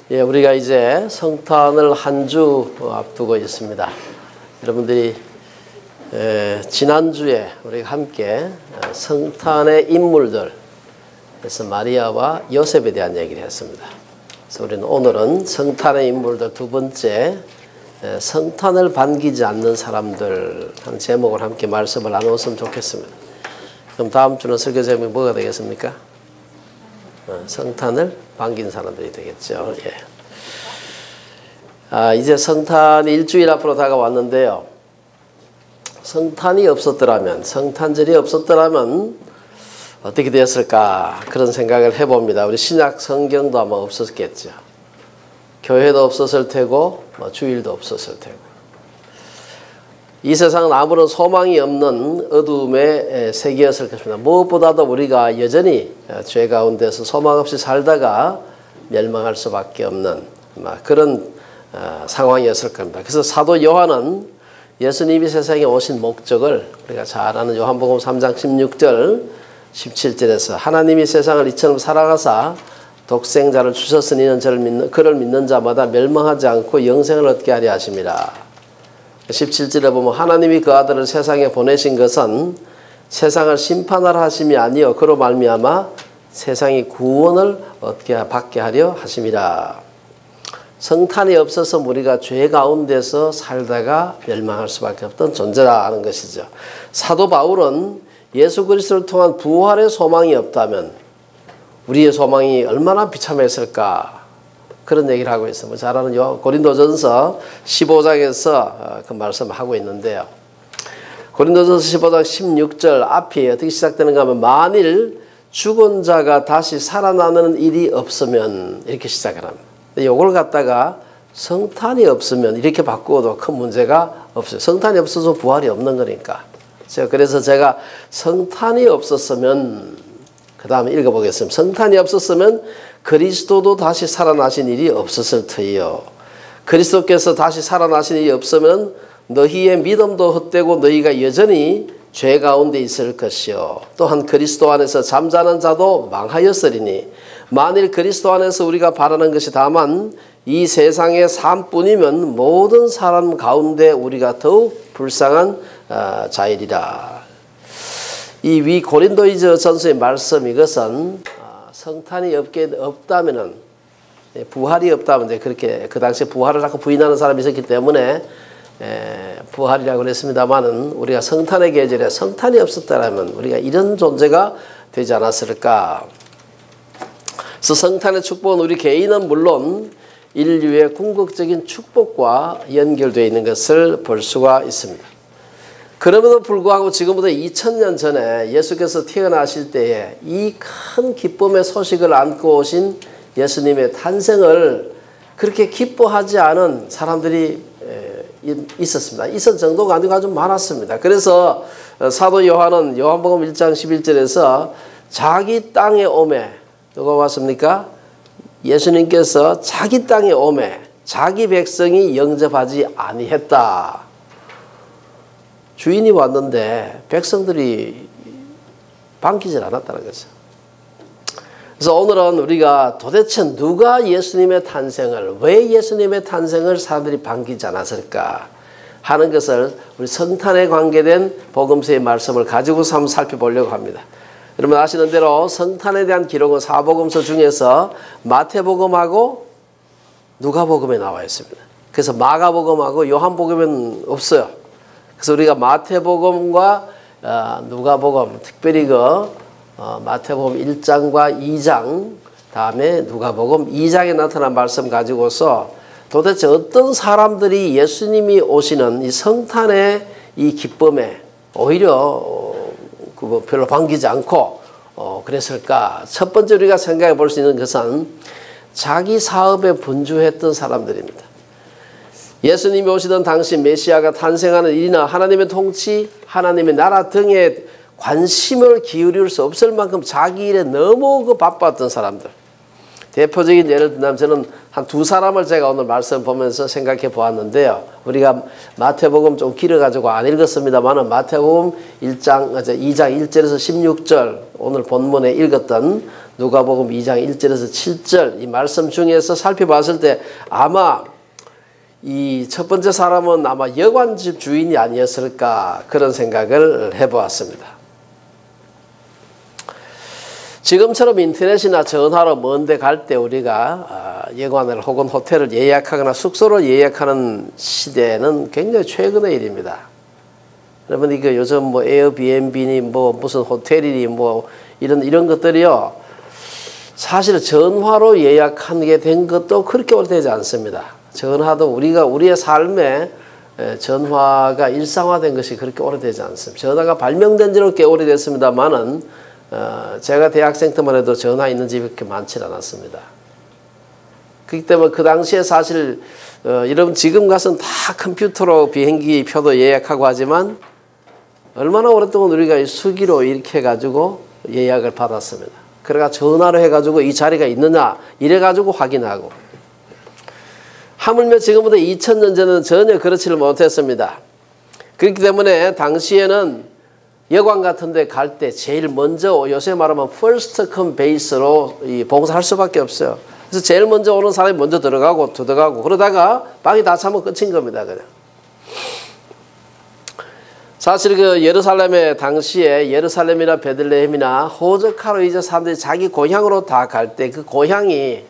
예, 우리가 이제 성탄을 한 주 앞두고 있습니다. 여러분들이 지난주에 우리가 함께 성탄의 인물들, 그래서 마리아와 요셉에 대한 얘기를 했습니다. 그래서 우리는 오늘은 성탄의 인물들 두 번째, 성탄을 반기지 않는 사람들 하는 제목을 함께 말씀을 나누었으면 좋겠습니다. 그럼 다음 주는 설교 제목이 뭐가 되겠습니까? 성탄을 반긴 사람들이 되겠죠. 예. 이제 성탄이 일주일 앞으로 다가왔는데요. 성탄이 없었더라면, 성탄절이 없었더라면 어떻게 되었을까 그런 생각을 해봅니다. 우리 신약 성경도 아마 없었겠죠. 교회도 없었을 테고 주일도 없었을 테고. 이 세상은 아무런 소망이 없는 어두움의 세계였을 것입니다. 무엇보다도 우리가 여전히 죄 가운데서 소망 없이 살다가 멸망할 수밖에 없는 그런 상황이었을 겁니다. 그래서 사도 요한은 예수님이 세상에 오신 목적을 우리가 잘 아는 요한복음 3장 16절 17절에서 하나님이 세상을 이처럼 사랑하사 독생자를 주셨으니 이는 그를 믿는 자마다 멸망하지 않고 영생을 얻게 하려 하심이라. 17절에 보면 하나님이 그 아들을 세상에 보내신 것은 세상을 심판하라 하심이 아니요 그로 말미암아 세상이 구원을 받게 하려 하심이라. 성탄이 없어서 우리가 죄 가운데서 살다가 멸망할 수밖에 없던 존재라는 것이죠. 사도 바울은 예수 그리스도를 통한 부활의 소망이 없다면 우리의 소망이 얼마나 비참했을까 그런 얘기를 하고 있습니다. 잘 아는 고린도전서 15장에서 그 말씀을 하고 있는데요. 고린도전서 15장 16절 앞이 어떻게 시작되는가 하면 만일 죽은 자가 다시 살아나는 일이 없으면 이렇게 시작을 합니다. 이걸 갖다가 성탄이 없으면 이렇게 바꾸어도 큰 문제가 없어요. 성탄이 없어서 부활이 없는 거니까. 그래서 제가 성탄이 없었으면 그 다음에 읽어보겠습니다. 성탄이 없었으면 그리스도도 다시 살아나신 일이 없었을 터이요. 그리스도께서 다시 살아나신 일이 없으면 너희의 믿음도 헛되고 너희가 여전히 죄 가운데 있을 것이요. 또한 그리스도 안에서 잠자는 자도 망하였으리니 만일 그리스도 안에서 우리가 바라는 것이 다만 이 세상의 삶뿐이면 모든 사람 가운데 우리가 더욱 불쌍한 자이리라. 이 위 고린도이저 전서의 말씀 이것은 성탄이 없다면은 부활이 없다면 이제 그렇게 그 당시에 부활을 자꾸 부인하는 사람이 있었기 때문에 부활이라고 그랬습니다만은 우리가 성탄의 계절에 성탄이 없었다면 우리가 이런 존재가 되지 않았을까. 그래서 성탄의 축복은 우리 개인은 물론 인류의 궁극적인 축복과 연결되어 있는 것을 볼 수가 있습니다. 그럼에도 불구하고 지금부터 2000년 전에 예수께서 태어나실 때에 이 큰 기쁨의 소식을 안고 오신 예수님의 탄생을 그렇게 기뻐하지 않은 사람들이 있었습니다. 있을 정도가 아니고 아주 많았습니다. 그래서 사도 요한은 요한복음 1장 11절에서 자기 땅에 오매, 누가 왔습니까? 예수님께서 자기 땅에 오매 자기 백성이 영접하지 아니했다. 주인이 왔는데 백성들이 반기질 않았다는 거죠. 그래서 오늘은 우리가 도대체 누가 예수님의 탄생을, 왜 예수님의 탄생을 사람들이 반기지 않았을까 하는 것을 우리 성탄에 관계된 복음서의 말씀을 가지고서 한번 살펴보려고 합니다. 여러분 아시는 대로 성탄에 대한 기록은 사복음서 중에서 마태복음하고 누가복음에 나와 있습니다. 그래서 마가복음하고 요한복음은 없어요. 그래서 우리가 마태복음과 누가복음, 특별히 마태복음 1장과 2장, 다음에 누가복음 2장에 나타난 말씀 가지고서 도대체 어떤 사람들이 예수님이 오시는 이 성탄의 이 기쁨에 오히려 별로 반기지 않고 그랬을까. 첫 번째 우리가 생각해 볼 수 있는 것은 자기 사업에 분주했던 사람들입니다. 예수님이 오시던 당시 메시아가 탄생하는 일이나 하나님의 통치, 하나님의 나라 등에 관심을 기울일 수 없을 만큼 자기 일에 너무 바빴던 사람들. 대표적인 예를 든다면 저는 한 두 사람을 제가 오늘 말씀 보면서 생각해 보았는데요. 우리가 마태복음 좀 길어가지고 안 읽었습니다만 마태복음 2장 1절에서 16절 오늘 본문에 읽었던 누가복음 2장 1절에서 7절 이 말씀 중에서 살펴봤을 때 아마 이 첫 번째 사람은 아마 여관집 주인이 아니었을까 그런 생각을 해보았습니다. 지금처럼 인터넷이나 전화로 먼데 갈 때 우리가 여관을 혹은 호텔을 예약하거나 숙소를 예약하는 시대는 굉장히 최근의 일입니다. 여러분 이거 요즘 뭐 에어비앤비니 뭐 무슨 호텔이니 뭐 이런 것들이요. 사실 전화로 예약하게 된 것도 그렇게 오래되지 않습니다. 전화도 우리의 삶에 전화가 일상화된 것이 그렇게 오래되지 않습니다. 전화가 발명된 지는 꽤 오래됐습니다만은 제가 대학생 때만 해도 전화 있는 집이 그렇게 많지 않았습니다. 그렇기 때문에 그 당시에 사실 여러분 지금 가서는 다 컴퓨터로 비행기 표도 예약하고 하지만 얼마나 오랫동안 우리가 수기로 이렇게 해가지고 예약을 받았습니다. 그래가 전화로 해가지고 이 자리가 있느냐 이래가지고 확인하고 하물며 지금부터 2000년 전에는 전혀 그렇지를 못했습니다. 그렇기 때문에 당시에는 여관 같은 데 갈 때 제일 먼저 요새 말하면 first come base로 봉사할 수밖에 없어요. 그래서 제일 먼저 오는 사람이 먼저 들어가고 그러다가 방이 다 차면 끝인 겁니다. 그냥. 사실 그 예루살렘에 당시에 예루살렘이나 베들레헴이나 호적하러 이제 사람들이 자기 고향으로 다 갈 때 그 고향이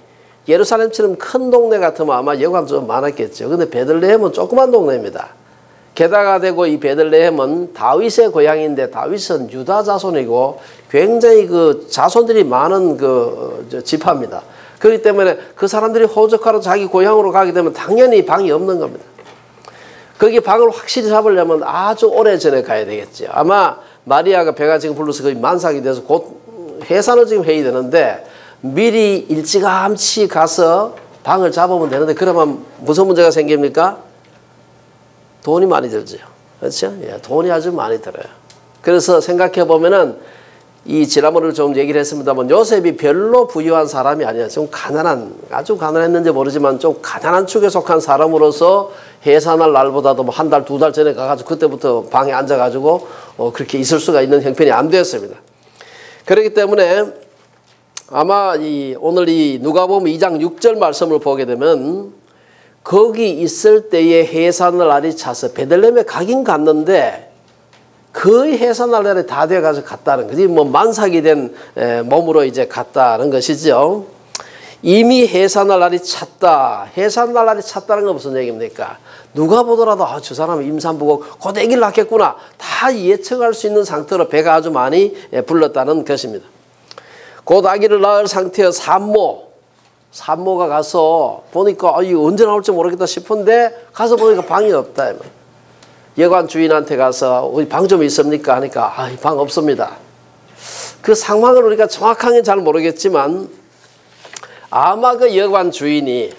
예루살렘처럼 큰 동네 같으면 아마 여관 좀 많았겠죠. 근데 베들레헴은 조그만 동네입니다. 게다가 되고 이 베들레헴은 다윗의 고향인데 다윗은 유다 자손이고 굉장히 그 자손들이 많은 그 지파입니다. 그렇기 때문에 그 사람들이 호적하러 자기 고향으로 가게 되면 당연히 방이 없는 겁니다. 거기 방을 확실히 잡으려면 아주 오래전에 가야 되겠죠. 아마 마리아가 배가 지금 불러서 거의 만삭이 돼서 곧 해산을 지금 해야 되는데 미리 일찌감치 가서 방을 잡으면 되는데 그러면 무슨 문제가 생깁니까? 돈이 많이 들죠. 그렇죠? 예, 돈이 아주 많이 들어요. 그래서 생각해 보면은 이 지난번에 좀 얘기를 했습니다만 요셉이 별로 부유한 사람이 아니야. 좀 가난한, 아주 가난했는지 모르지만 좀 가난한 축에 속한 사람으로서 해산할 날보다도 뭐 한 달, 두 달 전에 가가지고 그때부터 방에 앉아가지고 그렇게 있을 수가 있는 형편이 안 되었습니다. 그렇기 때문에 아마 오늘 이 누가복음 2장 6절 말씀을 보게 되면 거기 있을 때에 해산날 날이 차서 베들레헴에 가긴 갔는데 거의 해산날 날이 다 돼가서 갔다는 거지. 뭐 만삭이 된 몸으로 이제 갔다는 것이죠. 이미 해산날 날이 찼다. 해산날 날이 찼다는 건 무슨 얘기입니까? 누가 보더라도 저 사람은 임산부고 곧 아기를 낳겠구나. 다 예측할 수 있는 상태로 배가 아주 많이 불렀다는 것입니다. 곧 아기를 낳을 상태의 산모가 가서 보니까 이거 언제 나올지 모르겠다 싶은데 가서 보니까 방이 없다. 여관 주인한테 가서 우리 방 좀 있습니까? 하니까 방 없습니다. 그 상황을 우리가 정확하게 잘 모르겠지만 아마 그 여관 주인이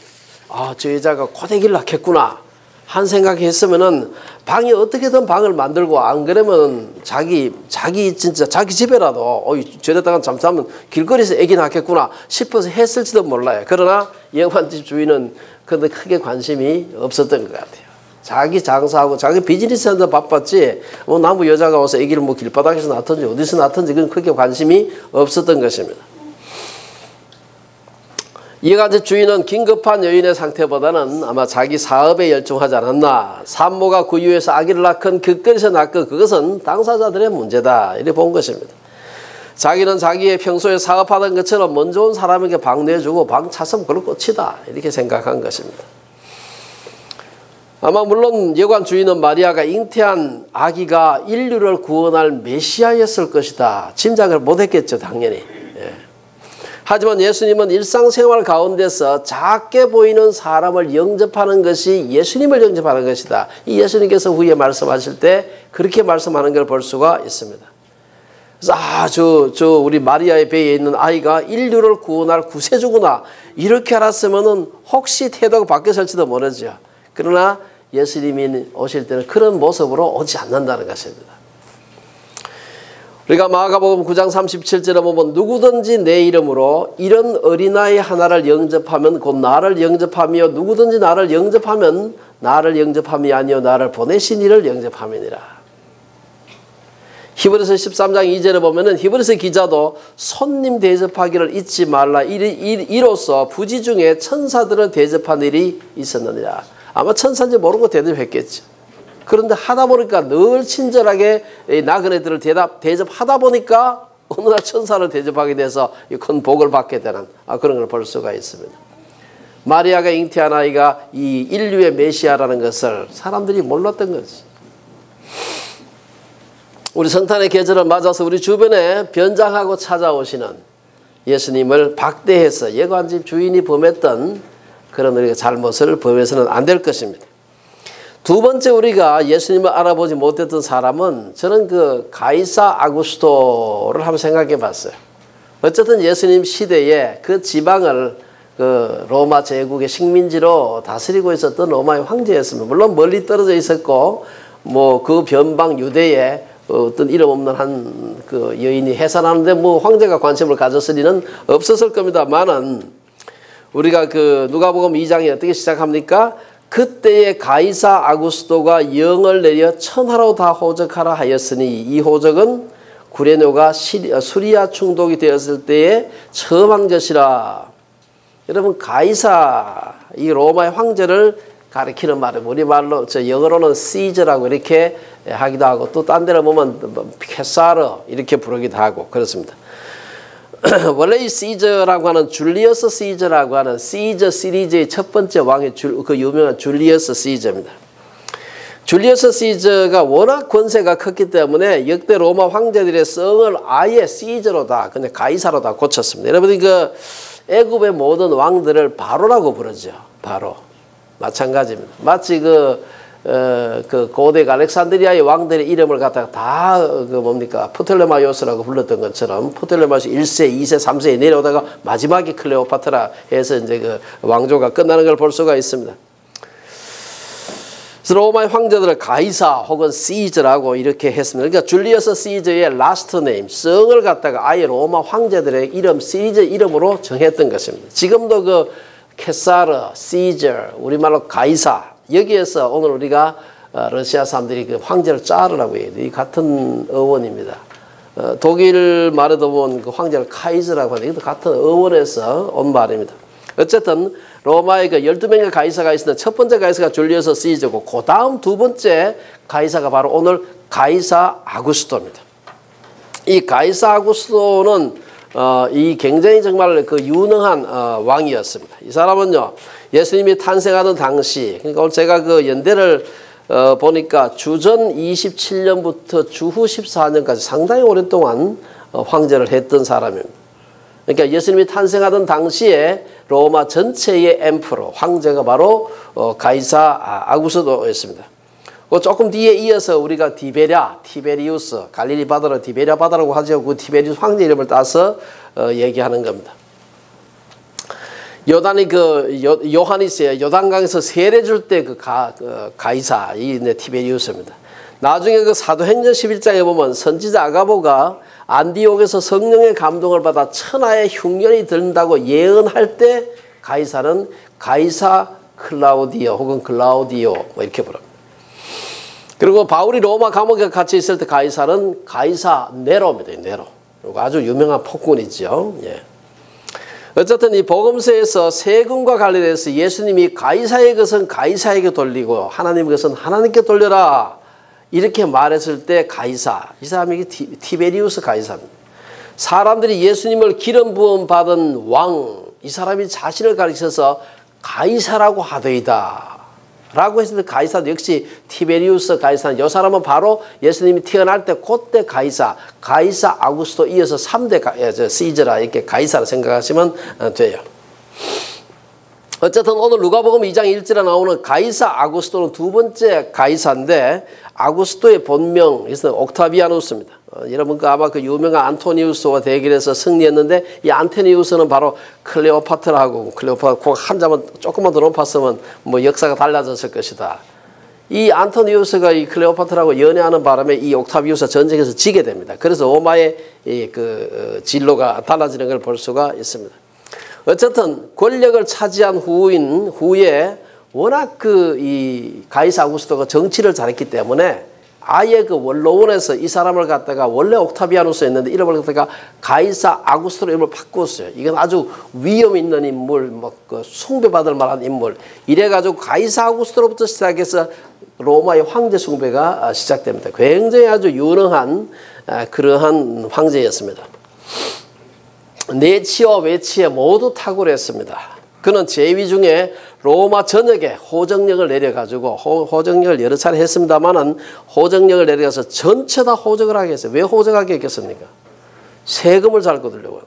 저 여자가 고데기를 낳겠구나 한 생각이 했으면은 방이 어떻게든 방을 만들고 안 그러면 자기 진짜 자기 집에라도 저랬다가 잠자면 길거리에서 애기 낳겠구나 싶어서 했을지도 몰라요. 그러나 여관집 주인은 근데 크게 관심이 없었던 것 같아요. 자기 장사하고 자기 비즈니스한테 바빴지 남부 여자가 와서 애기를 뭐 길바닥에서 낳든지 어디서 낳든지 그건 크게 관심이 없었던 것입니다. 여관집 주인은 긴급한 여인의 상태보다는 아마 자기 사업에 열중하지 않았나. 산모가 구유해서 아기를 낳건 길거리에서 낳건 그것은 당사자들의 문제다 이렇게 본 것입니다. 자기는 자기의 평소에 사업하던 것처럼 먼저 온 사람에게 방 내주고 방 찼으면 그걸로 끝이다 이렇게 생각한 것입니다. 아마 물론 여관 주인은 마리아가 잉태한 아기가 인류를 구원할 메시아였을 것이다 짐작을 못했겠죠. 당연히. 하지만 예수님은 일상생활 가운데서 작게 보이는 사람을 영접하는 것이 예수님을 영접하는 것이다. 이 예수님께서 후에 말씀하실 때 그렇게 말씀하는 걸 볼 수가 있습니다. 그래서 저 우리 마리아의 배에 있는 아이가 인류를 구원할 구세주구나 이렇게 알았으면은 혹시 태도가 바뀌었을지도 모르죠. 그러나 예수님이 오실 때는 그런 모습으로 오지 않는다는 것입니다. 우리가 마가복음 9장 37절에 보면 누구든지 내 이름으로 이런 어린아이 하나를 영접하면 곧 나를 영접하며 누구든지 나를 영접하면 나를 영접함이 아니요 나를 보내신 이를 영접함이니라. 히브리서 13장 2절에 보면은 히브리서 기자도 손님 대접하기를 잊지 말라. 이로써 부지 중에 천사들을 대접한 일이 있었느니라. 아마 천사인지 모르고 대접했겠죠. 그런데 하다 보니까 늘 친절하게 나그네들을 대접하다 보니까 어느 날 천사를 대접하게 돼서 큰 복을 받게 되는 그런 걸 볼 수가 있습니다. 마리아가 잉태한 아이가 이 인류의 메시아라는 것을 사람들이 몰랐던 거지. 우리 성탄의 계절을 맞아서 우리 주변에 변장하고 찾아오시는 예수님을 박대해서 예관집 주인이 범했던 그런 우리가 잘못을 범해서는 안 될 것입니다. 두 번째 우리가 예수님을 알아보지 못했던 사람은 저는 그 가이사 아구스토를 한번 생각해 봤어요. 어쨌든 예수님 시대에 그 지방을 그 로마 제국의 식민지로 다스리고 있었던 로마의 황제였습니다. 물론 멀리 떨어져 있었고 뭐 그 변방 유대에 어떤 이름 없는 한 그 여인이 해산하는데 뭐 황제가 관심을 가졌을 리는 없었을 겁니다만은 우리가 그 누가복음 2장이 어떻게 시작합니까? 그때의 가이사 아구스토가 영을 내려 천하로 다 호적하라 하였으니 이 호적은 구레뇨가 수리아 충독이 되었을 때에 처음 한 것이라. 여러분 가이사 이 로마의 황제를 가리키는 말은 우리말로 영어로는 시저라고 이렇게 하기도 하고 또 딴 데를 보면 케사르 이렇게 부르기도 하고 그렇습니다. 원래 이 시저라고 하는 줄리어스 시저라고 하는 시저 시리즈의 첫 번째 왕이 그 유명한 줄리어스 시저입니다. 줄리어스 시저가 워낙 권세가 컸기 때문에 역대 로마 황제들의 성을 아예 시저로 다 그냥 가이사로 다 고쳤습니다. 여러분이 그 애굽의 모든 왕들을 바로라고 부르죠. 바로. 마찬가지입니다. 마치 그 고대 알렉산드리아의 왕들의 이름을 갖다가 다 그 뭡니까 프톨레마이오스라고 불렀던 것처럼 프톨레마이오스 1세, 2세, 3세에 내려오다가 마지막에 클레오파트라 해서 이제 그 왕조가 끝나는 걸 볼 수가 있습니다. 그래서 로마의 황제들을 가이사 혹은 시저라고 이렇게 했습니다. 그러니까 줄리어스 시저의 라스트 네임, 성을 갖다가 아예 로마 황제들의 이름, 시저 이름으로 정했던 것입니다. 지금도 그 케사르, 시저, 우리말로 가이사 여기에서 오늘 우리가 러시아 사람들이 그 황제를 짜르라고 해요. 이 같은 어원입니다. 독일 말에도 보면 그 황제를 카이저라고 하는데 이것도 같은 어원에서 온 말입니다. 어쨌든 로마에 그 12명의 가이사가 있었는데 첫 번째 가이사가 줄리어스 시저고 그 다음 두 번째 가이사가 바로 오늘 가이사 아구스토입니다. 이 가이사 아구스토는 이 굉장히 정말 그 유능한 왕이었습니다. 이 사람은요 예수님이 탄생하던 당시 그러니까 오늘 제가 그 연대를 보니까 주전 27년부터 주후 14년까지 상당히 오랫동안 황제를 했던 사람입니다. 그러니까 예수님이 탄생하던 당시에 로마 전체의 엠프로 황제가 바로 가이사 아구스토였습니다. 조금 뒤에 이어서 우리가 티베리우스, 갈릴리 바다를 티베리아 바다라고 하죠. 그 티베리우스 황제 이름을 따서 얘기하는 겁니다. 요단이 요한이스의 요단강에서 세례 줄 때 그 가이사, 이 티베리우스입니다. 나중에 그 사도행전 11장에 보면 선지자 아가보가 안디옥에서 성령의 감동을 받아 천하의 흉년이 든다고 예언할 때 가이사는 가이사 클라우디오 혹은 글라우디오 뭐 이렇게 부릅니다. 그리고 바울이 로마 감옥에 갇혀 있을 때 가이사는 가이사 네로입니다. 네로. 아주 유명한 폭군이죠. 예. 어쨌든 이 복음서에서 세금과 관련해서 예수님이 가이사의 것은 가이사에게 돌리고 하나님의 것은 하나님께 돌려라 이렇게 말했을 때 가이사, 이 사람이 티베리우스 가이사입니다. 사람들이 예수님을 기름 부음 받은 왕, 이 사람이 자신을 가리켜서 가이사라고 하더이다 라고 했을 때 가이사도 역시 티베리우스 가이사는 이 사람은 바로 예수님이 태어날 때 그때 가이사 아구스토 이어서 3대 시저라 이렇게 가이사를 생각하시면 돼요. 어쨌든 오늘 누가복음 2장 1절에 나오는 가이사 아구스토는 두 번째 가이사인데 아구스토의 본명 그래서 옥타비아누스입니다. 여러분과 아마 그 유명한 안토니우스와 대결해서 승리했는데 이 안토니우스는 바로 클레오파트라고 클레오파트라 한자만 조금만 더 높았으면 뭐 역사가 달라졌을 것이다. 이 안토니우스가 이 클레오파트라고 연애하는 바람에 이 옥타비우스가 전쟁에서 지게 됩니다. 그래서 로마의 그 진로가 달라지는 걸 볼 수가 있습니다. 어쨌든 권력을 차지한 후에 워낙 이 가이사 아구스토가 정치를 잘했기 때문에 아예 그 원로원에서 이 사람을 갖다가 원래 옥타비아누스였는데 이름을 갖다가 가이사 아구스토로 이름을 바꿨어요. 이건 아주 위험 있는 인물, 그 숭배받을 만한 인물. 이래가지고 가이사 아구스토로부터 시작해서 로마의 황제 숭배가 시작됩니다. 굉장히 아주 유능한 그러한 황제였습니다. 내치와 외치에 모두 탁월했습니다. 그는 제위 중에 로마 전역에 호정령을 내려가지고 호정령을 여러 차례 했습니다만은 호정령을 내려가서 전체 다 호적을 하게 했어요. 왜 호적하게 했겠습니까? 세금을 잘 거두려고.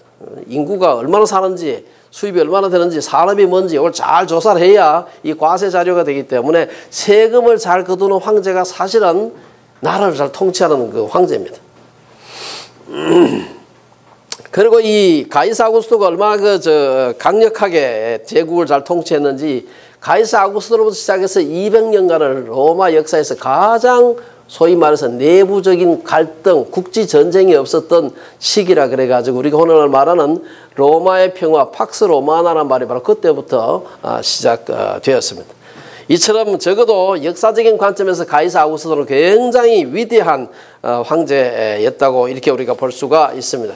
인구가 얼마나 사는지 수입이 얼마나 되는지 산업이 뭔지 이걸 잘 조사를 해야 이 과세 자료가 되기 때문에 세금을 잘 거두는 황제가 사실은 나라를 잘 통치하는 그 황제입니다. 그리고 이 가이사 아구스토가 얼마나 강력하게 제국을 잘 통치했는지 가이사 아구스토로부터 시작해서 200년간을 로마 역사에서 가장 소위 말해서 내부적인 갈등, 국지 전쟁이 없었던 시기라 그래가지고 우리가 오늘 말하는 로마의 평화, 팍스 로마나라는 말이 바로 그때부터 시작되었습니다. 이처럼 적어도 역사적인 관점에서 가이사 아구스토는 굉장히 위대한 황제였다고 이렇게 우리가 볼 수가 있습니다.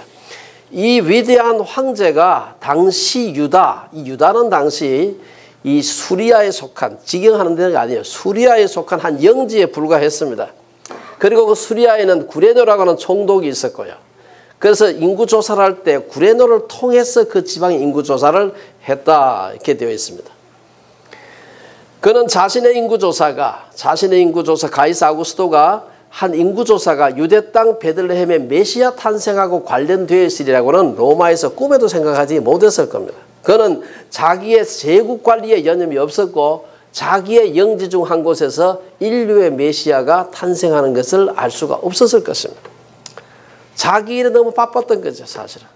이 위대한 황제가 당시 유다, 이 유다는 당시 이 수리아에 속한, 직영하는 데가 아니에요. 수리아에 속한 한 영지에 불과했습니다. 그리고 그 수리아에는 구레노라고 하는 총독이 있었고요. 그래서 인구조사를 할 때 구레노를 통해서 그 지방의 인구조사를 했다 이렇게 되어 있습니다. 그는 자신의 인구조사 가이사 아구스토가 한 인구조사가 유대 땅 베들레헴의 메시아 탄생하고 관련되어 있으리라고는 로마에서 꿈에도 생각하지 못했을 겁니다. 그는 자기의 제국 관리에 여념이 없었고 자기의 영지 중 한 곳에서 인류의 메시아가 탄생하는 것을 알 수가 없었을 것입니다. 자기 일에 너무 바빴던 거죠, 사실은.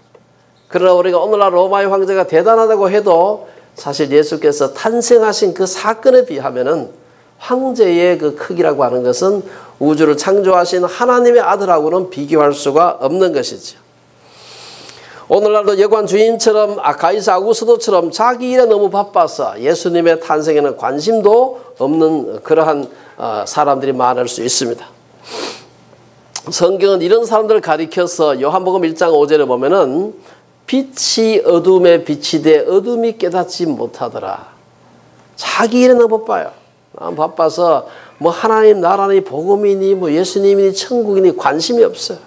그러나 우리가 오늘날 로마의 황제가 대단하다고 해도 사실 예수께서 탄생하신 그 사건에 비하면은 황제의 그 크기라고 하는 것은 우주를 창조하신 하나님의 아들하고는 비교할 수가 없는 것이죠. 오늘날도 여관 주인처럼 가이사 아구스토처럼 자기 일에 너무 바빠서 예수님의 탄생에는 관심도 없는 그러한 사람들이 많을 수 있습니다. 성경은 이런 사람들을 가리켜서 요한복음 1장 5절에 보면은 빛이 어둠에 빛이 돼 어둠이 깨닫지 못하더라. 자기 일에 너무 바빠요. 바빠서 뭐 하나님 나라니 복음이니 뭐 예수님이니 천국이니 관심이 없어요.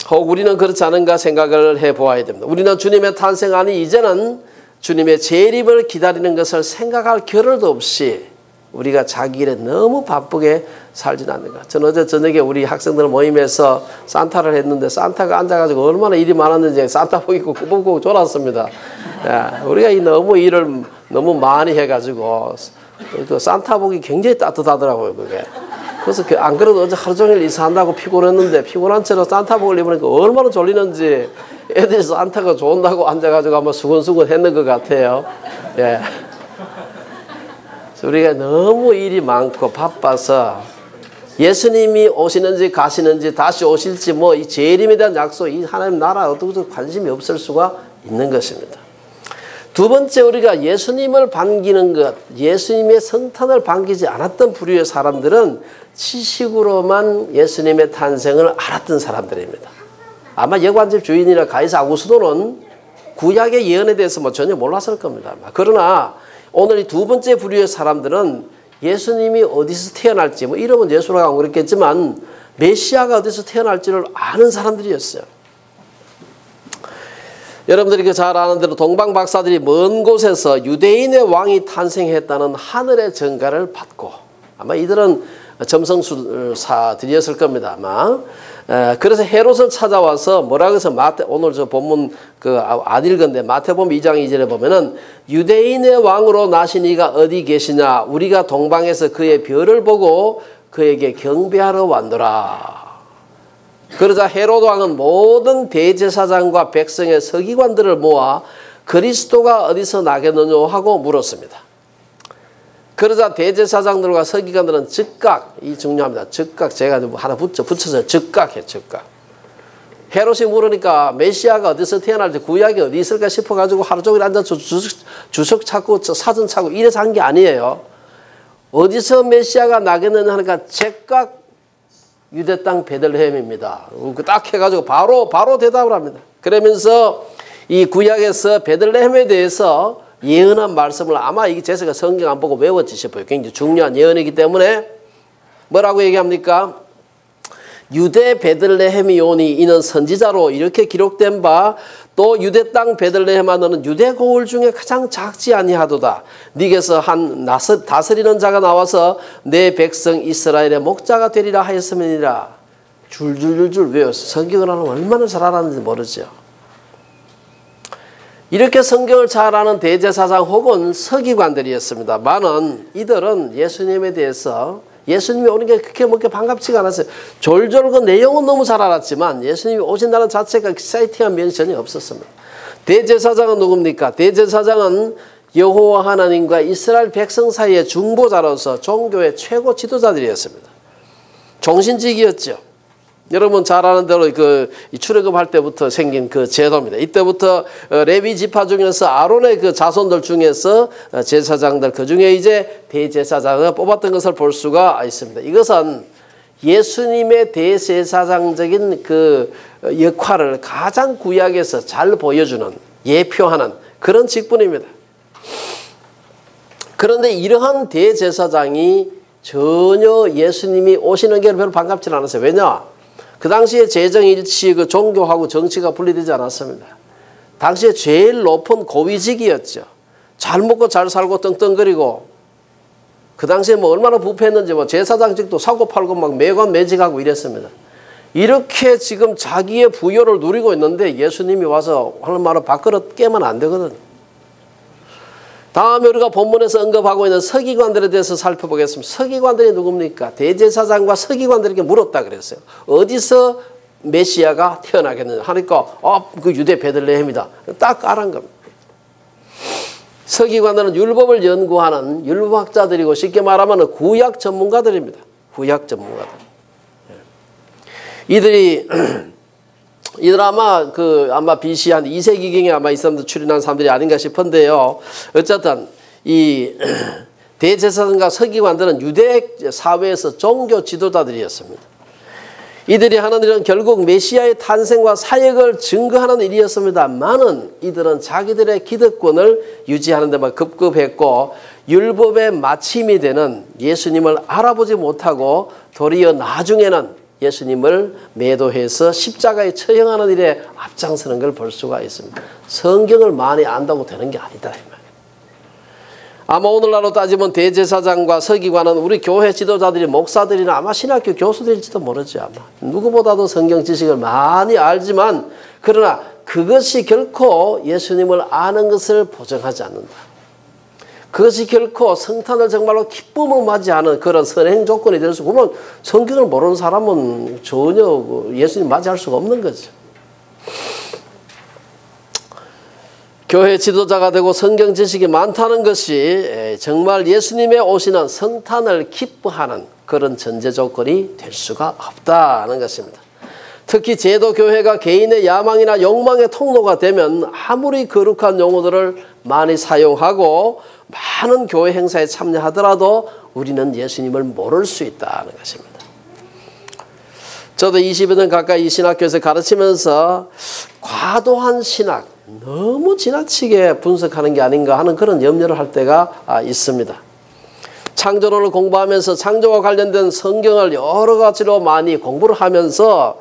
혹 우리는 그렇지 않은가 생각을 해보아야 됩니다. 우리는 주님의 탄생하니 이제는 주님의 재림을 기다리는 것을 생각할 겨를도 없이 우리가 자기 일에 너무 바쁘게 살지는 않는가. 저는 어제 저녁에 우리 학생들 모임에서 산타를 했는데 산타가 앉아가지고 얼마나 일이 많았는지 산타복 입고 꾸벅꾸벅 졸았습니다. 우리가 너무 일을 너무 많이 해가지고 그 산타복이 굉장히 따뜻하더라고요, 그게. 그래서 안 그래도 어제 하루 종일 이사한다고 피곤했는데 피곤한 채로 산타복을 입으니까 얼마나 졸리는지 애들이 산타가 좋은다고 앉아가지고 아마 수근수근 했는 것 같아요. 예. 우리가 너무 일이 많고 바빠서 예수님이 오시는지 가시는지 다시 오실지 뭐 이 재림에 대한 약속, 이 하나님 나라 어떻게 관심이 없을 수가 있는 것입니다. 두 번째, 우리가 예수님을 반기는 것, 예수님의 성탄을 반기지 않았던 부류의 사람들은 지식으로만 예수님의 탄생을 알았던 사람들입니다. 아마 여관집 주인이나 가이사 아구스토는 구약의 예언에 대해서 뭐 전혀 몰랐을 겁니다. 그러나 오늘 이 두 번째 부류의 사람들은 예수님이 어디서 태어날지, 뭐 이름은 예수라고 안 그랬겠지만 메시아가 어디서 태어날지를 아는 사람들이었어요. 여러분들이 잘 아는 대로 동방 박사들이 먼 곳에서 유대인의 왕이 탄생했다는 하늘의 전가를 받고, 아마 이들은 점성술사들이었을 겁니다. 아마. 그래서 헤롯을 찾아와서 뭐라고 해서 오늘 저 본문 안 읽은데 마태복음 2장 2절에 보면은 유대인의 왕으로 나신 이가 어디 계시냐, 우리가 동방에서 그의 별을 보고 그에게 경배하러 왔노라. 그러자 헤롯 왕은 모든 대제사장과 백성의 서기관들을 모아 그리스도가 어디서 나겠느냐 하고 물었습니다. 그러자 대제사장들과 서기관들은 즉각, 이 중요합니다. 즉각, 제가 하나 붙여서 즉각해, 즉각. 헤롯이 물으니까 메시아가 어디서 태어날지, 구약이 어디 있을까 싶어가지고 하루 종일 앉아서 주석 찾고 사진 찾고 이래서 한 게 아니에요. 어디서 메시아가 나겠느냐 하니까 즉각 유대 땅 베들레헴입니다. 딱 해가지고 바로 대답을 합니다. 그러면서 이 구약에서 베들레헴에 대해서 예언한 말씀을 아마 이게 제사가 성경 안 보고 외웠지 싶어요. 굉장히 중요한 예언이기 때문에 뭐라고 얘기합니까? 유대 베들레헴이오니 이는 선지자로 이렇게 기록된 바 또 유대 땅 베들레헴아 너는 유대 고을 중에 가장 작지 아니하도다. 네게서 한 다스리는 자가 나와서 내 백성 이스라엘의 목자가 되리라 하였음이니라. 줄줄줄줄 외웠어. 성경을 하면 얼마나 잘 알았는지 모르죠. 이렇게 성경을 잘 아는 대제사장 혹은 서기관들이었습니다. 많은 이들은 예수님에 대해서 예수님이 오는 게 그렇게 반갑지가 않았어요. 졸졸 그 내용은 너무 잘 알았지만 예수님이 오신다는 자체가 exciting한 면이 전혀 없었습니다. 대제사장은 누굽니까? 대제사장은 여호와 하나님과 이스라엘 백성 사이의 중보자로서 종교의 최고 지도자들이었습니다. 종신직이었죠. 여러분 잘 아는 대로 그 출애굽할 때부터 생긴 그 제도입니다. 이때부터 레위 지파 중에서 아론의 그 자손들 중에서 제사장들 그 중에 이제 대제사장을 뽑았던 것을 볼 수가 있습니다. 이것은 예수님의 대제사장적인 그 역할을 가장 구약에서 잘 보여주는 예표하는 그런 직분입니다. 그런데 이러한 대제사장이 전혀 예수님이 오시는 게 별로 반갑지 않았어요. 왜냐? 그 당시에 재정일치 그 종교하고 정치가 분리되지 않았습니다. 당시에 제일 높은 고위직이었죠. 잘 먹고 잘 살고 떵떵거리고 그 당시에 뭐 얼마나 부패했는지 뭐 제사장직도 사고 팔고 막 매관 매직하고 이랬습니다. 이렇게 지금 자기의 부여를 누리고 있는데 예수님이 와서 하는 말은 밥그릇 깨면 안 되거든요. 다음에 우리가 본문에서 언급하고 있는 서기관들에 대해서 살펴보겠습니다. 서기관들이 누굽니까? 대제사장과 서기관들에게 물었다 그랬어요. 어디서 메시아가 태어나겠느냐 하니까 그 유대 베들레헴이다. 딱 알은 겁니다. 서기관들은 율법을 연구하는 율법학자들이고 쉽게 말하면 구약 전문가들입니다. 구약 전문가들. 이들 아마 아마 BC 한 2세기경에 아마 이 사람들 출연한 사람들이 아닌가 싶은데요. 어쨌든 이 대제사장과 서기관들은 유대 사회에서 종교 지도자들이었습니다. 이들이 하는 일은 결국 메시아의 탄생과 사역을 증거하는 일이었습니다만은 이들은 자기들의 기득권을 유지하는 데만 급급했고 율법의 마침이 되는 예수님을 알아보지 못하고 도리어 나중에는 예수님을 매도해서 십자가에 처형하는 일에 앞장서는 걸 볼 수가 있습니다. 성경을 많이 안다고 되는 게 아니다. 아마 오늘날로 따지면 대제사장과 서기관은 우리 교회 지도자들이 목사들이나 아마 신학교 교수들일지도 모르죠. 아마 누구보다도 성경 지식을 많이 알지만 그러나 그것이 결코 예수님을 아는 것을 보장하지 않는다. 그것이 결코 성탄을 정말로 기쁨을 맞이하는 그런 선행 조건이 될 수 없으면 성경을 모르는 사람은 전혀 예수님 맞이할 수가 없는 거죠. 교회 지도자가 되고 성경 지식이 많다는 것이 정말 예수님의 오시는 성탄을 기뻐하는 그런 전제 조건이 될 수가 없다는 것입니다. 특히 제도교회가 개인의 야망이나 욕망의 통로가 되면 아무리 거룩한 용어들을 많이 사용하고 많은 교회 행사에 참여하더라도 우리는 예수님을 모를 수 있다는 것입니다. 저도 20여 년 가까이 이 신학교에서 가르치면서 과도한 신학, 너무 지나치게 분석하는 게 아닌가 하는 그런 염려를 할 때가 있습니다. 창조론을 공부하면서 창조와 관련된 성경을 여러 가지로 많이 공부를 하면서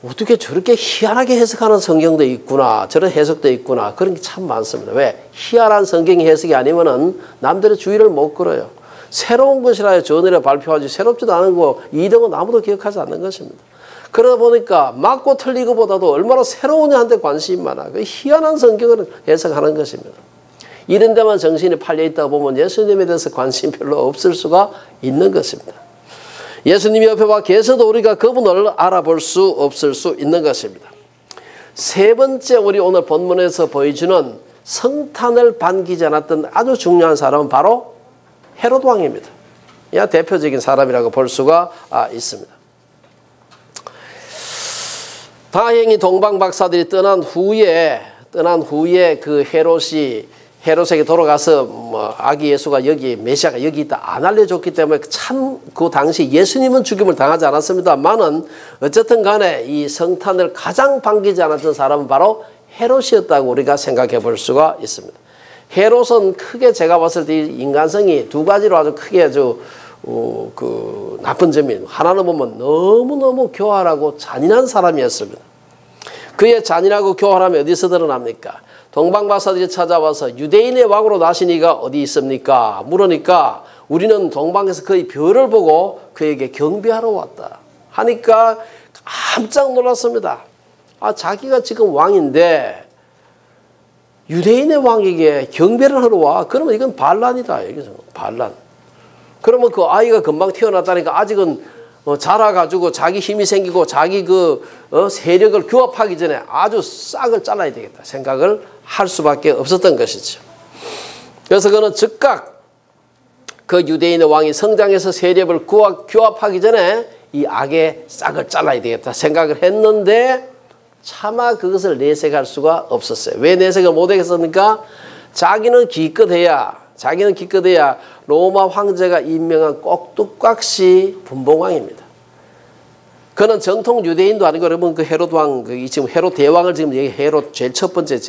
어떻게 저렇게 희한하게 해석하는 성경도 있구나, 저런 해석도 있구나, 그런 게 참 많습니다. 왜? 희한한 성경 해석이 아니면은 남들의 주의를 못 끌어요. 새로운 것이라 전의를 발표하지 새롭지도 않은 거 이등은 아무도 기억하지 않는 것입니다. 그러다 보니까 맞고 틀리고보다도 얼마나 새로우냐한테 관심이 많아. 그 희한한 성경을 해석하는 것입니다. 이런 데만 정신이 팔려 있다 보면 예수님에 대해서 관심이 별로 없을 수가 있는 것입니다. 예수님이 옆에 와 계셔도 우리가 그분을 알아볼 수 없을 수 있는 것입니다. 세 번째 우리 오늘 본문에서 보여주는 성탄을 반기지 않았던 아주 중요한 사람은 바로 헤롯 왕입니다. 이 대표적인 사람이라고 볼 수가 있습니다. 다행히 동방 박사들이 떠난 후에 그 헤롯이 헤롯에게 돌아가서 뭐 아기 예수가 여기 메시아가 여기 있다 안 알려줬기 때문에 참 그 당시 예수님은 죽임을 당하지 않았습니다만은 어쨌든 간에 이 성탄을 가장 반기지 않았던 사람은 바로 헤롯이었다고 우리가 생각해 볼 수가 있습니다. 헤롯은 크게 제가 봤을 때 인간성이 두 가지로 아주 크게 아주 그 나쁜 점이 하나는 보면 너무너무 교활하고 잔인한 사람이었습니다. 그의 잔인하고 교활함이 어디서 드러납니까? 동방박사들이 찾아와서 유대인의 왕으로 나신 이가 어디 있습니까? 물으니까 우리는 동방에서 그의 별을 보고 그에게 경배하러 왔다 하니까 깜짝 놀랐습니다. 아, 자기가 지금 왕인데 유대인의 왕에게 경배를 하러 와. 그러면 이건 반란이다. 여기서 반란. 그러면 그 아이가 금방 태어났다니까 아직은 자라가지고 자기 힘이 생기고 자기 세력을 규합하기 전에 아주 싹을 잘라야 되겠다 생각을 할 수밖에 없었던 것이죠. 그래서 그는 즉각 그 유대인의 왕이 성장해서 세력을 규합하기 전에 이 악의 싹을 잘라야 되겠다 생각을 했는데 차마 그것을 내색할 수가 없었어요. 왜 내색을 못하겠습니까? 자기는 기껏해야 로마 황제가 임명한 꼭두각시 분봉왕입니다. 그는 정통 유대인도 아니고 여러분 그 헤롯 왕, 지금 헤롯 대왕을 지금 얘기 헤롯 제일 첫 번째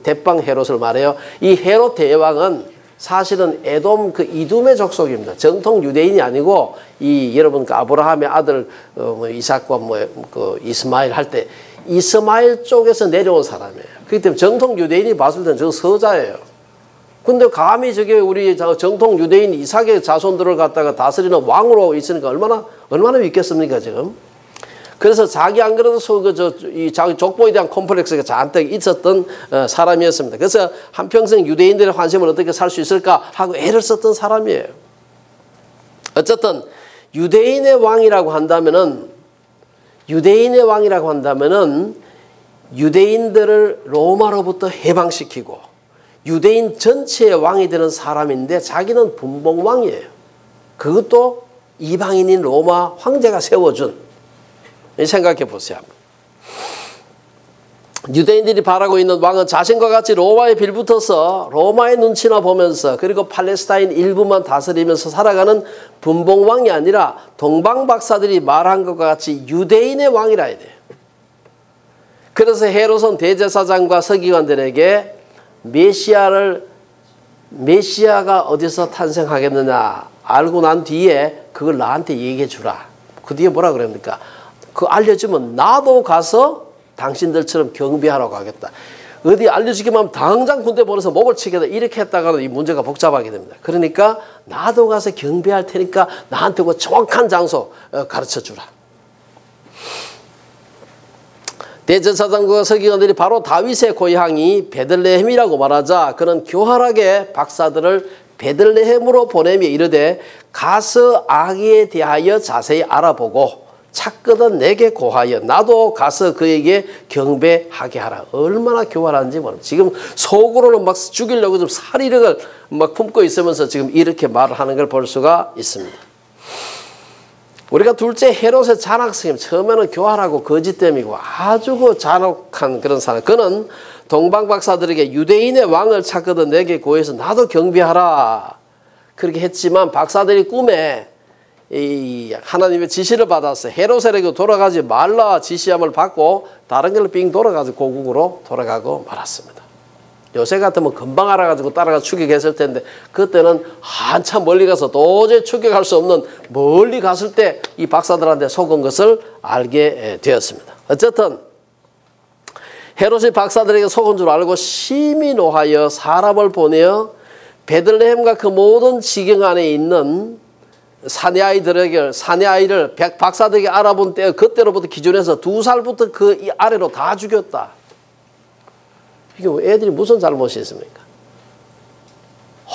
대빵 헤롯을 말해요. 이 헤롯 대왕은 사실은 에돔 그 이둠의 족속입니다. 정통 유대인이 아니고 이 여러분 그 아브라함의 아들 이삭과 그 이스마엘 할 때 이스마엘 쪽에서 내려온 사람이에요. 그렇기 때문에 정통 유대인이 봤을 때는 저 서자예요. 근데 감히 저게 우리 정통 유대인 이삭의 자손들을 갖다가 다스리는 왕으로 있으니까 얼마나 믿겠습니까, 지금? 그래서 자기 안 그래도 자기 족보에 대한 콤플렉스가 잔뜩 있었던 사람이었습니다. 그래서 한평생 유대인들의 환심을 어떻게 살 수 있을까 하고 애를 썼던 사람이에요. 어쨌든 유대인의 왕이라고 한다면은 유대인들을 로마로부터 해방시키고 유대인 전체의 왕이 되는 사람인데 자기는 분봉왕이에요. 그것도 이방인인 로마 황제가 세워준. 생각해 보세요. 유대인들이 바라고 있는 왕은 자신과 같이 로마에 빌붙어서 로마의 눈치나 보면서 그리고 팔레스타인 일부만 다스리면서 살아가는 분봉왕이 아니라 동방박사들이 말한 것과 같이 유대인의 왕이라 해야 돼요. 그래서 헤롯은 대제사장과 서기관들에게 메시아가 어디서 탄생하겠느냐 알고 난 뒤에 그걸 나한테 얘기해 주라. 그 뒤에 뭐라 그럽니까? 그거 알려주면 나도 가서 당신들처럼 경배하러 가겠다. 어디 알려주기만 하면 당장 군대 보내서 목을 치겠다. 이렇게 했다가는 이 문제가 복잡하게 됩니다. 그러니까 나도 가서 경배할 테니까 나한테 그 정확한 장소 가르쳐 주라. 대제사장과 서기관들이 바로 다윗의 고향이 베들레헴이라고 말하자 그는 교활하게 박사들을 베들레헴으로 보내며 이르되 가서 아기에 대하여 자세히 알아보고 찾거든 내게 고하여 나도 가서 그에게 경배하게 하라. 얼마나 교활한지 모릅니다. 지금 속으로는 막 죽이려고 좀 살이력을 막 품고 있으면서 지금 이렇게 말을 하는 걸 볼 수가 있습니다. 우리가 둘째 헤롯의 잔악성임, 처음에는 교활하고 거짓됨이고 아주 그 잔혹한 그런 사람. 그는 동방박사들에게 유대인의 왕을 찾거든 내게 고해서 나도 경배하라. 그렇게 했지만 박사들이 꿈에 이 하나님의 지시를 받았어요. 헤롯에게 돌아가지 말라 지시함을 받고 다른 길로 빙 돌아가서 고국으로 돌아가고 말았습니다. 요새 같으면 금방 알아가지고 따라가 추격했을 텐데 그때는 한참 멀리 가서 도저히 추격할 수 없는 멀리 갔을 때 이 박사들한테 속은 것을 알게 되었습니다. 어쨌든 헤롯이 박사들에게 속은 줄 알고 심히 노하여 사람을 보내어 베들레헴과 그 모든 지경 안에 있는 사내 아이를 박사들에게 알아본 때 그때로부터 기준해서 2살부터 그 아래로 다 죽였다. 이게 애들이 무슨 잘못이 있습니까?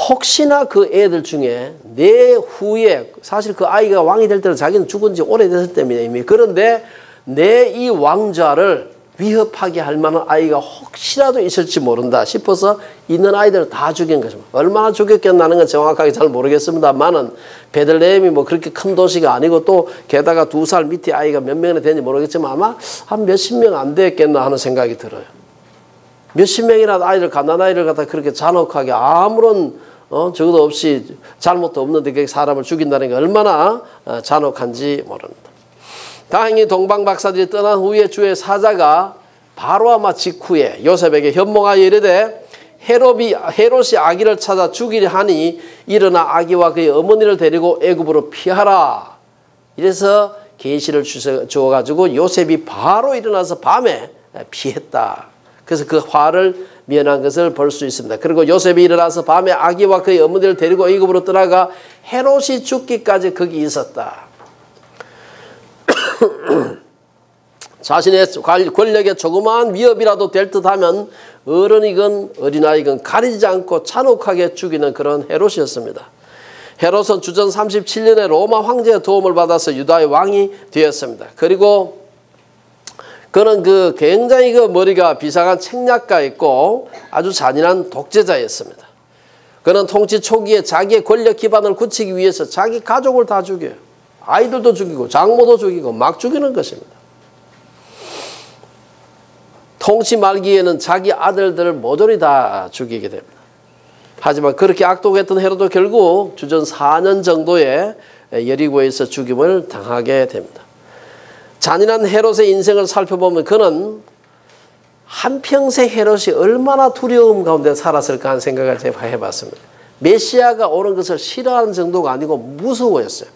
혹시나 그 애들 중에 내 후에 사실 그 아이가 왕이 될 때는 자기는 죽은 지 오래됐을 때입니다. 이미. 그런데 내 이 왕좌를 위협하게 할 만한 아이가 혹시라도 있을지 모른다 싶어서 있는 아이들을 다 죽인 것입니다. 얼마나 죽였겠나는 건 정확하게 잘 모르겠습니다만은 베들레헴이 뭐 그렇게 큰 도시가 아니고 또 게다가 2살 밑에 아이가 몇 명이나 되는지 모르겠지만 아마 한 몇십 명 안 됐겠나 하는 생각이 들어요. 몇십 명이나 아이를, 갓난아이를 갖다 그렇게 잔혹하게 아무런 적어도 없이 잘못도 없는데 그 사람을 죽인다는 게 얼마나 잔혹한지 모릅니다. 다행히 동방 박사들이 떠난 후에 주의 사자가 바로 아마 직후에 요셉에게 현몽하여 이르되 헤롯이 아기를 찾아 죽이려 하니 일어나 아기와 그의 어머니를 데리고 애굽으로 피하라. 이래서 계시를 주어가지고 요셉이 바로 일어나서 밤에 피했다. 그래서 그 화를 면한 것을 볼 수 있습니다. 그리고 요셉이 일어나서 밤에 아기와 그의 어머니를 데리고 애굽으로 떠나가 헤롯이 죽기까지 거기 있었다. 자신의 권력에 조그마한 위협이라도 될 듯하면 어른이건 어린아이건 가리지 않고 잔혹하게 죽이는 그런 헤롯이었습니다. 헤롯은 주전 37년에 로마 황제의 도움을 받아서 유다의 왕이 되었습니다. 그리고 그는 굉장히 머리가 비상한 책략가였고 아주 잔인한 독재자였습니다. 그는 통치 초기에 자기의 권력 기반을 굳히기 위해서 자기 가족을 다 죽여요. 아이들도 죽이고 장모도 죽이고 막 죽이는 것입니다. 통치 말기에는 자기 아들들을 모조리 다 죽이게 됩니다. 하지만 그렇게 악독했던 헤롯도 결국 주전 4년 정도에 여리고에서 죽임을 당하게 됩니다. 잔인한 헤롯의 인생을 살펴보면 그는 한평생 헤롯이 얼마나 두려움 가운데 살았을까 하는 생각을 제가 해봤습니다. 메시아가 오는 것을 싫어하는 정도가 아니고 무서워했어요.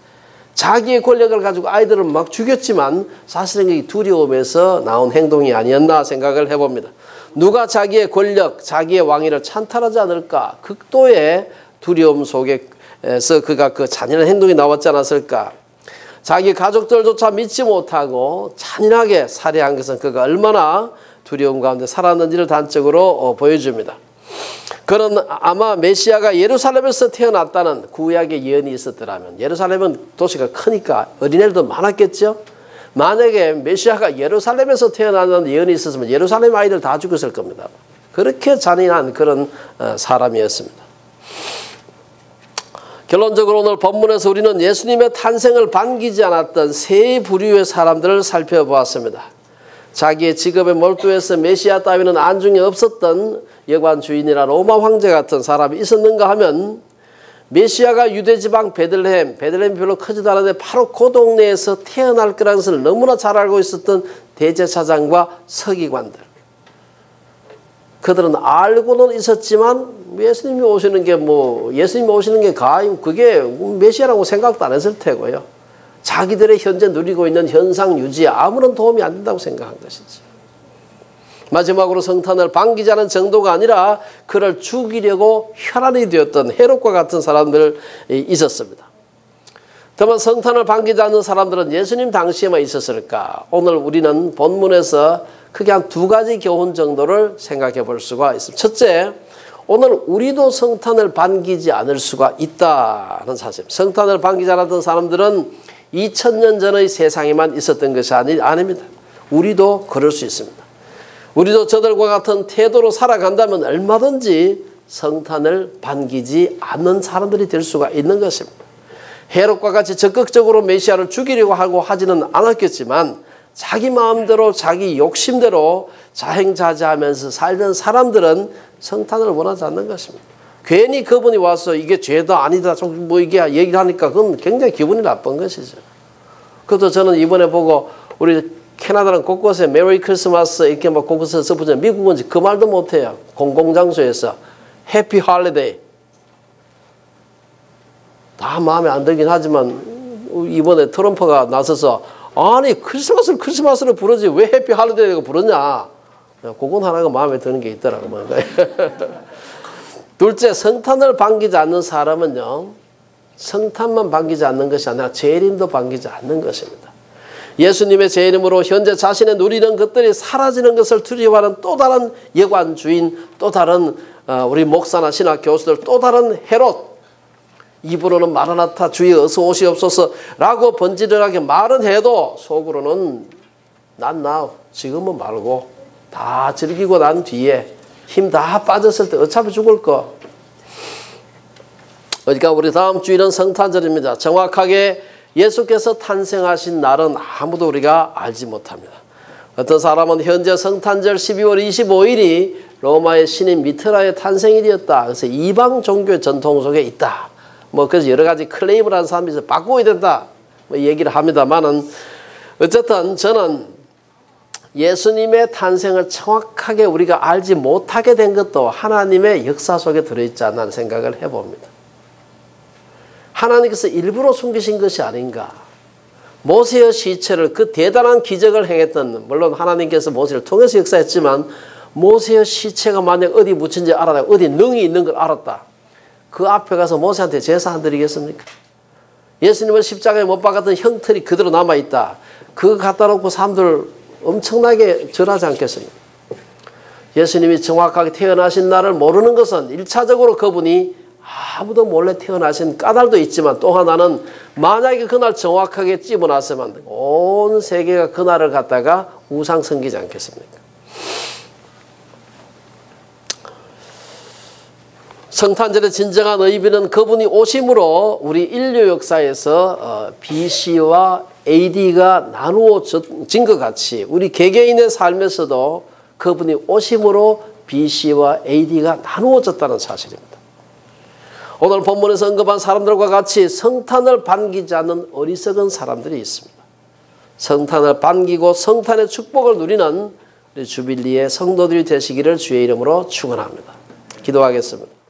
자기의 권력을 가지고 아이들을 막 죽였지만 사실은 이 두려움에서 나온 행동이 아니었나 생각을 해봅니다. 누가 자기의 권력, 자기의 왕위를 찬탈하지 않을까? 극도의 두려움 속에서 그가 그 잔인한 행동이 나왔지 않았을까? 자기 가족들조차 믿지 못하고 잔인하게 살해한 것은 그가 얼마나 두려움 가운데 살았는지를 단적으로 보여줍니다. 그는 아마 메시아가 예루살렘에서 태어났다는 구약의 예언이 있었더라면, 예루살렘은 도시가 크니까 어린애들도 많았겠죠. 만약에 메시아가 예루살렘에서 태어나는 예언이 있었으면 예루살렘 아이들 다 죽었을 겁니다. 그렇게 잔인한 그런 사람이었습니다. 결론적으로 오늘 본문에서 우리는 예수님의 탄생을 반기지 않았던 세 부류의 사람들을 살펴보았습니다. 자기의 직업에 몰두해서 메시아 따위는 안중에 없었던 여관 주인이나 로마 황제 같은 사람이 있었는가 하면 메시아가 유대지방 베들레헴 별로 크지도 않은데 바로 그 동네에서 태어날 거라는 것을 너무나 잘 알고 있었던 대제사장과 서기관들. 그들은 알고는 있었지만 예수님이 오시는 게 그게 메시아라고 생각도 안 했을 테고요. 자기들의 현재 누리고 있는 현상 유지에 아무런 도움이 안 된다고 생각한 것이죠. 마지막으로 성탄을 반기자는 정도가 아니라 그를 죽이려고 혈안이 되었던 헤롯과 같은 사람들 있었습니다. 다만 성탄을 반기지 않는 사람들은 예수님 당시에만 있었을까? 오늘 우리는 본문에서 크게 한 두 가지 교훈 정도를 생각해 볼 수가 있습니다. 첫째, 오늘 우리도 성탄을 반기지 않을 수가 있다는 사실. 성탄을 반기지 않았던 사람들은 2000년 전의 세상에만 있었던 것이 아닙니다. 우리도 그럴 수 있습니다. 우리도 저들과 같은 태도로 살아간다면 얼마든지 성탄을 반기지 않는 사람들이 될 수가 있는 것입니다. 헤롯과 같이 적극적으로 메시아를 죽이려고 하고 하지는 않았겠지만 자기 마음대로 자기 욕심대로 자행자재하면서 살던 사람들은 성탄을 원하지 않는 것입니다. 괜히 그분이 와서 이게 죄다 아니다 이게 얘기를 하니까 그건 굉장히 기분이 나쁜 것이죠. 그것도 저는 이번에 보고 우리 캐나다는 곳곳에 메리 크리스마스 이렇게 막 곳곳에서 써보잖아요. 미국은 그 말도 못해요. 공공장소에서 해피 할리데이. 다 마음에 안 들긴 하지만 이번에 트럼프가 나서서 아니 크리스마스를 크리스마스로 부르지 왜 해피 할리데이라고 부르냐. 그건 하나가 마음에 드는 게 있더라고요. 둘째, 성탄을 반기지 않는 사람은요, 성탄만 반기지 않는 것이 아니라 재림도 반기지 않는 것입니다. 예수님의 재림으로 현재 자신의 누리는 것들이 사라지는 것을 두려워하는 또 다른 여관 주인, 또 다른 우리 목사나 신학 교수들, 또 다른 헤롯. 입으로는 마라나타 주여 어서 오시옵소서라고 번지르르하게 말은 해도 속으로는 난 지금은 말고 다 즐기고 난 뒤에 힘 다 빠졌을 때 어차피 죽을 거. 그러니까 우리 다음 주일은 성탄절입니다. 정확하게 예수께서 탄생하신 날은 아무도 우리가 알지 못합니다. 어떤 사람은 현재 성탄절 12월 25일이 로마의 신인 미트라의 탄생일이었다. 그래서 이방 종교의 전통 속에 있다. 뭐 그래서 여러 가지 클레임을 하는 사람이 있어서 바꿔야 된다. 뭐 얘기를 합니다만은 어쨌든 저는 예수님의 탄생을 정확하게 우리가 알지 못하게 된 것도 하나님의 역사 속에 들어있지 않나 생각을 해봅니다. 하나님께서 일부러 숨기신 것이 아닌가. 모세의 시체를 그 대단한 기적을 행했던, 물론 하나님께서 모세를 통해서 역사했지만 모세의 시체가 만약 어디 묻힌지 알았다. 어디 능이 있는 걸 알았다. 그 앞에 가서 모세한테 제사 안 드리겠습니까? 예수님을 십자가에 못 박았던 형틀이 그대로 남아있다. 그거 갖다 놓고 사람들 엄청나게 절하지 않겠습니까? 예수님이 정확하게 태어나신 날을 모르는 것은 1차적으로 그분이 아무도 몰래 태어나신 까닭도 있지만 또 하나는 만약에 그날 정확하게 집어놨으면 온 세계가 그날을 갖다가 우상 섬기지 않겠습니까? 성탄절의 진정한 의미는 그분이 오심으로 우리 인류 역사에서 BC와 AD가 나누어진 것 같이 우리 개개인의 삶에서도 그분이 오심으로 BC와 AD가 나누어졌다는 사실입니다. 오늘 본문에서 언급한 사람들과 같이 성탄을 반기지 않는 어리석은 사람들이 있습니다. 성탄을 반기고 성탄의 축복을 누리는 우리 주빌리의 성도들이 되시기를 주의 이름으로 축원합니다. 기도하겠습니다.